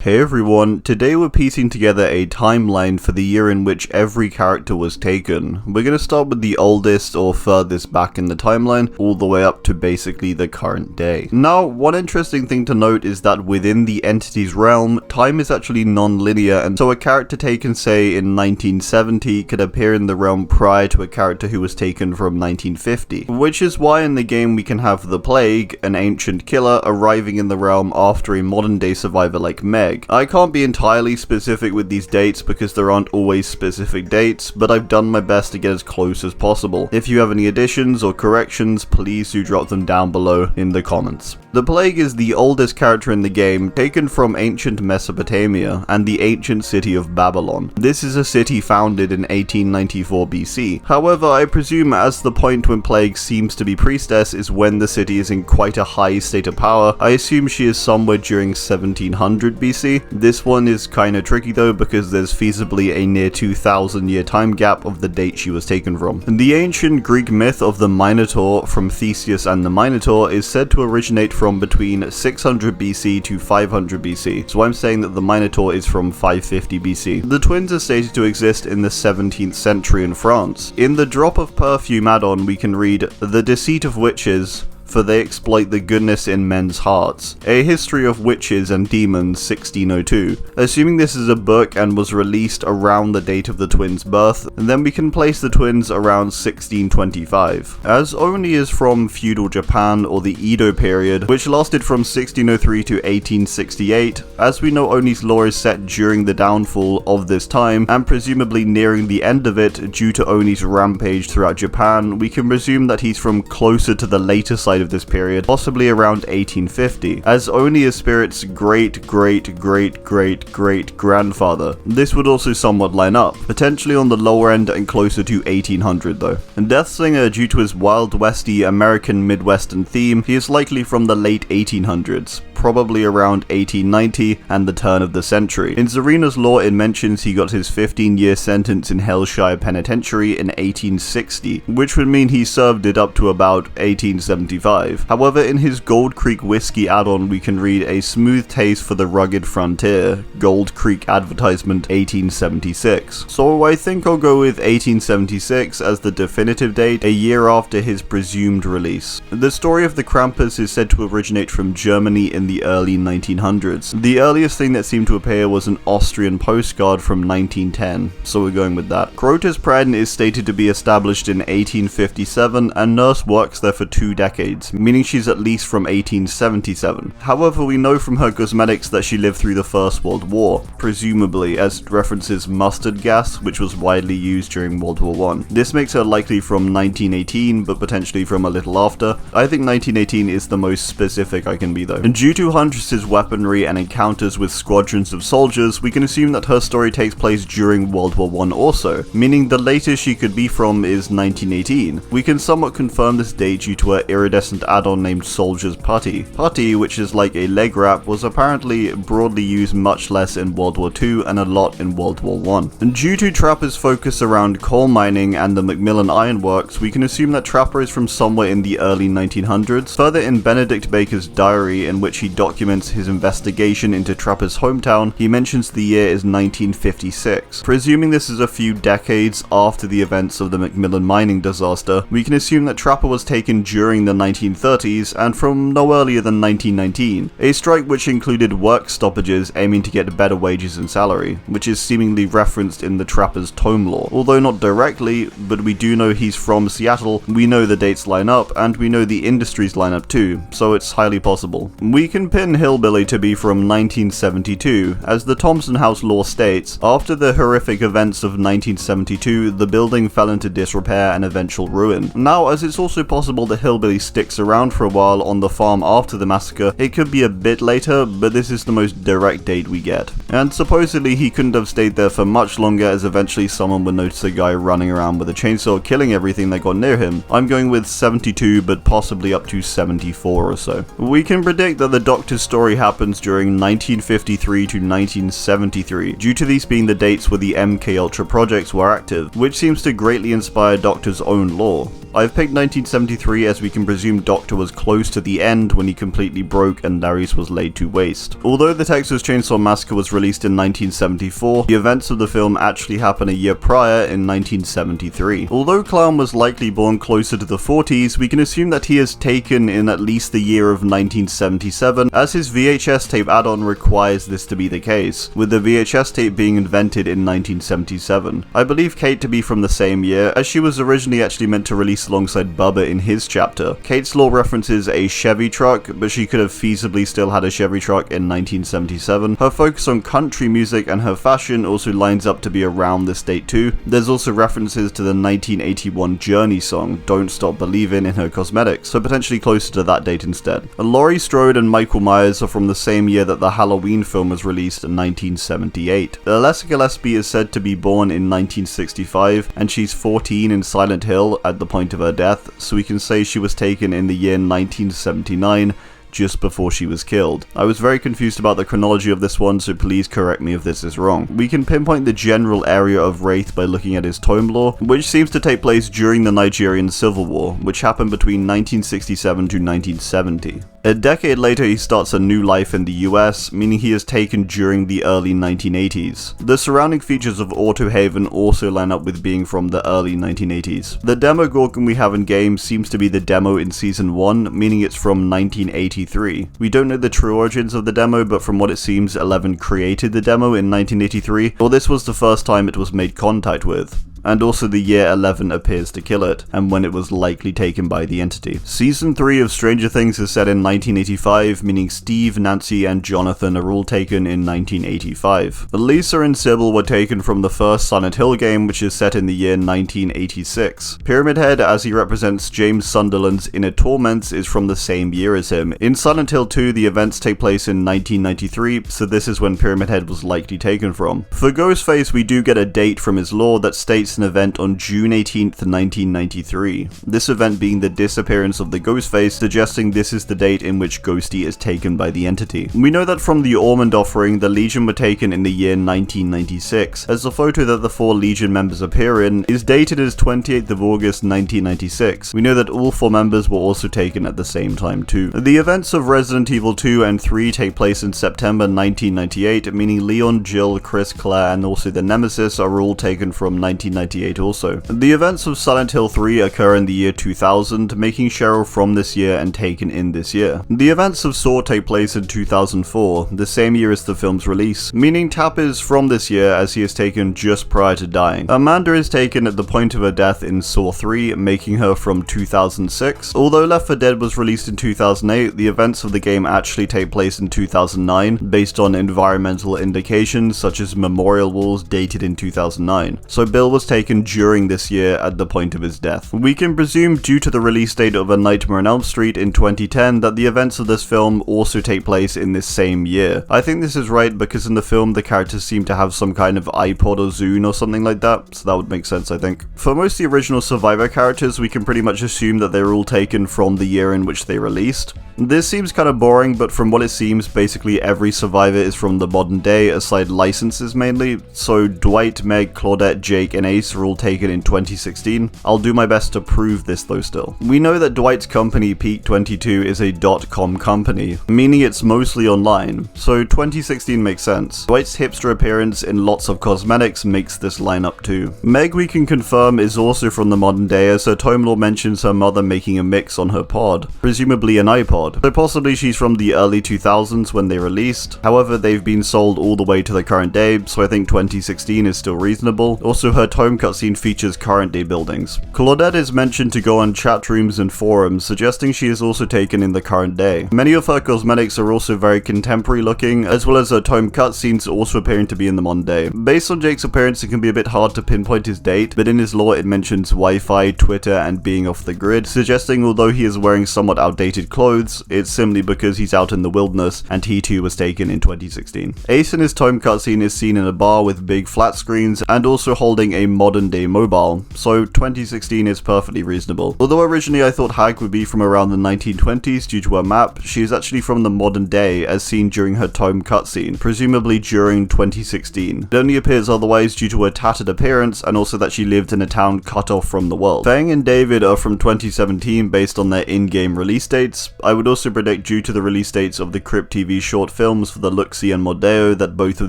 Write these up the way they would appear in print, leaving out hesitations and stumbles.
Hey everyone, today we're piecing together a timeline for the year in which every character was taken. We're going to start with the oldest or furthest back in the timeline, all the way up to basically the current day. Now, one interesting thing to note is that within the entity's realm, time is actually non-linear, and so a character taken say in 1970 could appear in the realm prior to a character who was taken from 1950. Which is why in the game we can have the Plague, an ancient killer, arriving in the realm after a modern day survivor like Meg. I can't be entirely specific with these dates because there aren't always specific dates, but I've done my best to get as close as possible. If you have any additions or corrections, please do drop them down below in the comments. The Plague is the oldest character in the game, taken from ancient Mesopotamia and the ancient city of Babylon. This is a city founded in 1894 BC. However, I presume as the point when Plague seems to be priestess is when the city is in quite a high state of power, I assume she is somewhere during 1700 BC. This one is kinda tricky though because there's feasibly a near 2,000 year time gap of the date she was taken from. The ancient Greek myth of the Minotaur from Theseus and the Minotaur is said to originate from between 600 BC to 500 BC, so I'm saying that the Minotaur is from 550 BC. The twins are stated to exist in the 17th century in France. In the Drop of Perfume add-on we can read, "The deceit of witches, for they exploit the goodness in men's hearts. A History of Witches and Demons 1602. Assuming this is a book and was released around the date of the twins' birth, then we can place the twins around 1625. As Oni is from feudal Japan or the Edo period, which lasted from 1603 to 1868, as we know Oni's lore is set during the downfall of this time, and presumably nearing the end of it due to Oni's rampage throughout Japan, we can presume that he's from closer to the later side of this period, possibly around 1850, as Oni is Spirit's great-great-great-great-great-grandfather. This would also somewhat line up, potentially on the lower end and closer to 1800 though. And Deathslinger, due to his Wild Westy American Midwestern theme, he is likely from the late 1800s. Probably around 1890 and the turn of the century. In Zarina's lore it mentions he got his 15-year sentence in Hellshire Penitentiary in 1860, which would mean he served it up to about 1875. However, in his Gold Creek Whiskey add-on we can read a smooth taste for the rugged frontier, Gold Creek advertisement 1876. So I think I'll go with 1876 as the definitive date, a year after his presumed release. The story of the Krampus is said to originate from Germany in the early 1900s. The earliest thing that seemed to appear was an Austrian postcard from 1910, so we're going with that. Crota's Pren is stated to be established in 1857 and Nurse works there for 2 decades, meaning she's at least from 1877. However, we know from her cosmetics that she lived through the First World War, presumably as it references mustard gas, which was widely used during World War I. This makes her likely from 1918, but potentially from a little after. I think 1918 is the most specific I can be though. And due to Huntress's weaponry and encounters with squadrons of soldiers, we can assume that her story takes place during World War I also, meaning the latest she could be from is 1918. We can somewhat confirm this date due to her iridescent add-on named Soldier's Putty. Putty, which is like a leg wrap, was apparently broadly used much less in World War II and a lot in World War I. And due to Trapper's focus around coal mining and the Macmillan Iron Works, we can assume that Trapper is from somewhere in the early 1900s. Further, in Benedict Baker's diary, in which he documents his investigation into Trapper's hometown, he mentions the year is 1956. Presuming this is a few decades after the events of the Macmillan mining disaster, we can assume that Trapper was taken during the 1930s and from no earlier than 1919, a strike which included work stoppages aiming to get better wages and salary, which is seemingly referenced in the Trapper's tome lore. Although not directly, but we do know he's from Seattle, we know the dates line up, and we know the industries line up too, so it's highly possible. We can pin Hillbilly to be from 1972, as the Thompson House lore states, after the horrific events of 1972, the building fell into disrepair and eventual ruin. Now, as it's also possible that Hillbilly sticks around for a while on the farm after the massacre, it could be a bit later, but this is the most direct date we get. And supposedly he couldn't have stayed there for much longer, as eventually someone would notice a guy running around with a chainsaw killing everything that got near him. I'm going with 72, but possibly up to 74 or so. We can predict that the Doctor's story happens during 1953 to 1973, due to these being the dates where the MK Ultra projects were active, which seems to greatly inspire Doctor's own lore. I've picked 1973 as we can presume Doctor was close to the end when he completely broke and Darius was laid to waste. Although the Texas Chainsaw Massacre was released in 1974, the events of the film actually happened a year prior in 1973. Although Clown was likely born closer to the 40s, we can assume that he is taken in at least the year of 1977, as his VHS tape add-on requires this to be the case, with the VHS tape being invented in 1977. I believe Kate to be from the same year, as she was originally actually meant to release alongside Bubba in his chapter. Kate's lore references a Chevy truck, but she could have feasibly still had a Chevy truck in 1977. Her focus on country music and her fashion also lines up to be around this date too. There's also references to the 1981 Journey song, Don't Stop Believin', in her cosmetics, so potentially closer to that date instead. Laurie Strode and Michael Myers are from the same year that the Halloween film was released in 1978. Alessia Gillespie is said to be born in 1965, and she's 14 in Silent Hill at the point of her death, so we can say she was taken in the year 1979, just before she was killed. I was very confused about the chronology of this one, so please correct me if this is wrong. We can pinpoint the general area of Wraith by looking at his tomb lore, which seems to take place during the Nigerian Civil War, which happened between 1967 to 1970. A decade later, he starts a new life in the US, meaning he is taken during the early 1980s. The surrounding features of Autohaven also line up with being from the early 1980s. The Demogorgon we have in game seems to be the demo in Season 1, meaning it's from 1983. We don't know the true origins of the demo, but from what it seems, Eleven created the demo in 1983, or this was the first time it was made contact with. And also the year 11 appears to kill it, and when it was likely taken by the entity. Season 3 of Stranger Things is set in 1985, meaning Steve, Nancy, and Jonathan are all taken in 1985. Lisa and Sybil were taken from the first Silent Hill game, which is set in the year 1986. Pyramid Head, as he represents James Sunderland's Inner Torments, is from the same year as him. In Silent Hill 2, the events take place in 1993, so this is when Pyramid Head was likely taken from. For Ghostface, we do get a date from his lore that states an event on June 18th, 1993. This event being the disappearance of the Ghostface, suggesting this is the date in which Ghosty is taken by the entity. We know that from the Ormond offering, the Legion were taken in the year 1996, as the photo that the 4 Legion members appear in is dated as 28th of August 1996. We know that all 4 members were also taken at the same time too. The events of Resident Evil 2 and 3 take place in September 1998, meaning Leon, Jill, Chris, Claire, and also the Nemesis are all taken from 1998 also. The events of Silent Hill 3 occur in the year 2000, making Cheryl from this year and taken in this year. The events of Saw take place in 2004, the same year as the film's release, meaning Tap is from this year as he is taken just prior to dying. Amanda is taken at the point of her death in Saw 3, making her from 2006. Although Left 4 Dead was released in 2008, the events of the game actually take place in 2009, based on environmental indications such as memorial walls dated in 2009. So Bill was taken during this year at the point of his death. We can presume, due to the release date of A Nightmare on Elm Street in 2010, that the events of this film also take place in this same year. I think this is right because in the film the characters seem to have some kind of iPod or Zune or something like that, so that would make sense I think. For most of the original Survivor characters, we can pretty much assume that they're all taken from the year in which they released. This seems kind of boring, but from what it seems, basically every Survivor is from the modern day, aside licenses mainly. So Dwight, Meg, Claudette, Jake, and Ace are all taken in 2016. I'll do my best to prove this though still. We know that Dwight's company, Peak 22, is a .com company, meaning it's mostly online, so 2016 makes sense. Dwight's hipster appearance in lots of cosmetics makes this line up too. Meg, we can confirm, is also from the modern day, as her tome lore mentions her mother making a mix on her pod, presumably an iPod. So possibly she's from the early 2000s when they released. However, they've been sold all the way to the current day, so I think 2016 is still reasonable. Also, her tome cutscene features current day buildings. Claudette is mentioned to go on chat rooms and forums, suggesting she is also taken in the current day. Many of her cosmetics are also very contemporary looking, as well as her tome cutscenes also appearing to be in the modern day. Based on Jake's appearance, it can be a bit hard to pinpoint his date, but in his lore it mentions Wi-Fi, Twitter, and being off the grid, suggesting although he is wearing somewhat outdated clothes, it's simply because he's out in the wilderness, and he too was taken in 2016. Ace in his tome cutscene is seen in a bar with big flat screens, and also holding a modern day mobile, so 2016 is perfectly reasonable. Although originally I thought Hag would be from around the 1920s due to her map, she is actually from the modern day as seen during her Tome cutscene, presumably during 2016. It only appears otherwise due to her tattered appearance and also that she lived in a town cut off from the world. Feng and David are from 2017 based on their in-game release dates. I would also predict due to the release dates of the Crypt TV short films for the Luxi and Mordeo that both of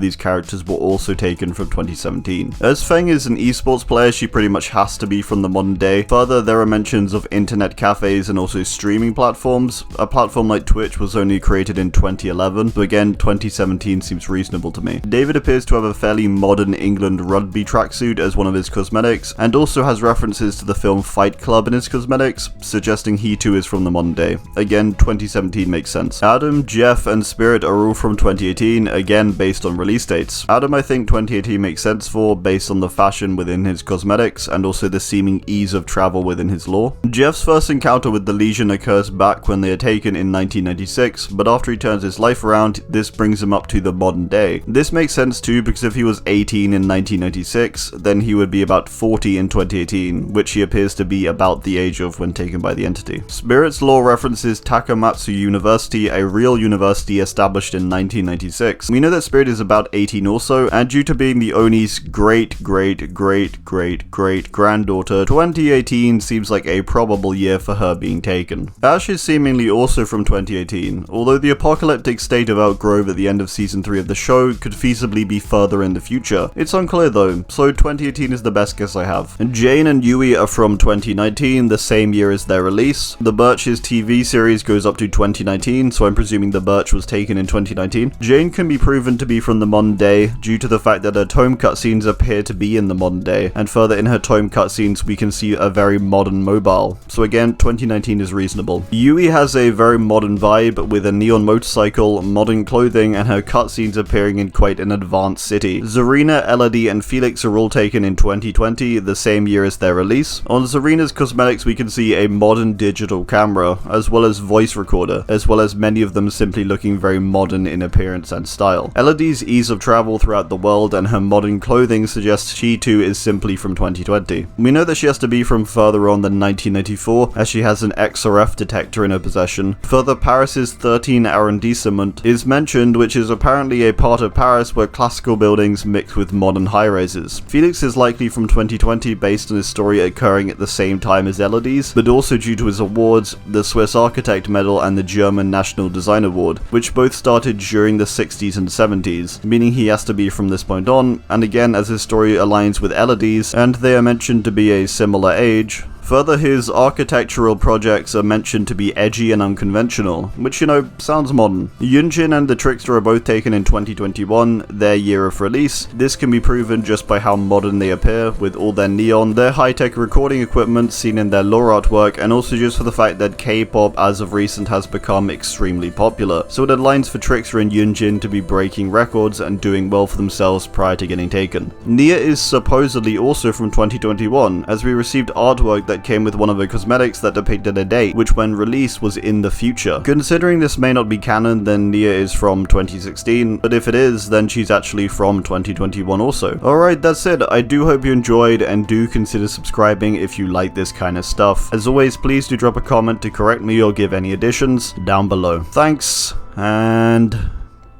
these characters were also taken from 2017. As Feng is an esports player, she pretty much has to be from the modern day. Further, there are mentions of internet cafes and also streaming platforms. A platform like Twitch was only created in 2011, so again 2017 seems reasonable to me. David appears to have a fairly modern England rugby tracksuit as one of his cosmetics, and also has references to the film Fight Club in his cosmetics, suggesting he too is from the modern day. Again, 2017 makes sense. Adam, Jeff, and Spirit are all from 2018, again based on release dates. Adam I think 2018 makes sense for, based on the fashion within his cosmetics, and also the seeming ease of travel within his lore. Jeff's first encounter with the Legion occurs back when they are taken in 1996, but after he turns his life around, this brings him up to the modern day. This makes sense too, because if he was 18 in 1996, then he would be about 40 in 2018, which he appears to be about the age of when taken by the entity. Spirit's lore references Takamatsu University, a real university established in 1996. We know that Spirit is about 18 also, and due to being the Oni's great-great-great-great-great-granddaughter, 2018 seems like a probable year for her being taken. Ash is seemingly also from 2018, although the apocalyptic state of Elk Grove at the end of season 3 of the show could feasibly be further in the future. It's unclear though, so 2018 is the best guess I have. And Jane and Yui are from 2019, the same year as their release. The Birch's TV series goes up to 2019, so I'm presuming the Birch was taken in 2019. Jane can be proven to be from the modern day due to the fact that her Tome cutscenes appear to be in the modern day, and further in her Tome cutscenes we can see a very modern mobile, so again 2019 is reasonable. Yui has a very modern vibe with a neon motorcycle, modern clothing, and her cutscenes appearing in quite an advanced city. Zarina, Elodie, and Felix are all taken in 2020, the same year as their release. On Zarina's cosmetics we can see a modern digital camera, as well as voice recorder, as well as many of them simply looking very modern in appearance and style. Elodie's ease of travel throughout the world and her modern clothing suggests she too is simply from 2020. We know that she has to be from further on than 1984, as she has an XRF detector in her possession. Further, Paris's 13 arrondissement is mentioned, which is apparently a part of Paris where classical buildings mix with modern high-rises. Felix is likely from 2020 based on his story occurring at the same time as Elodie's, but also due to his awards, the Swiss Architect Medal and the German National Design Award, which both started during the 60s and 70s, meaning he has to be from this point on, and again as his story aligns with Elodie's, and they are mentioned to be a similar age. Further, his architectural projects are mentioned to be edgy and unconventional, which, you know, sounds modern. Yunjin and the Trickster are both taken in 2021, their year of release. This can be proven just by how modern they appear, with all their neon, their high-tech recording equipment seen in their lore artwork, and also just for the fact that K-pop as of recent has become extremely popular. So it aligns for Trickster and Yunjin to be breaking records and doing well for themselves prior to getting taken. Nia is supposedly also from 2021, as we received artwork that came with one of her cosmetics that depicted a date, which when released was in the future. Considering this may not be canon, then Nia is from 2016, but if it is, then she's actually from 2021 also. Alright, that's it. I do hope you enjoyed, and do consider subscribing if you like this kind of stuff. As always, please do drop a comment to correct me or give any additions down below. Thanks, and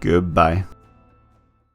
goodbye.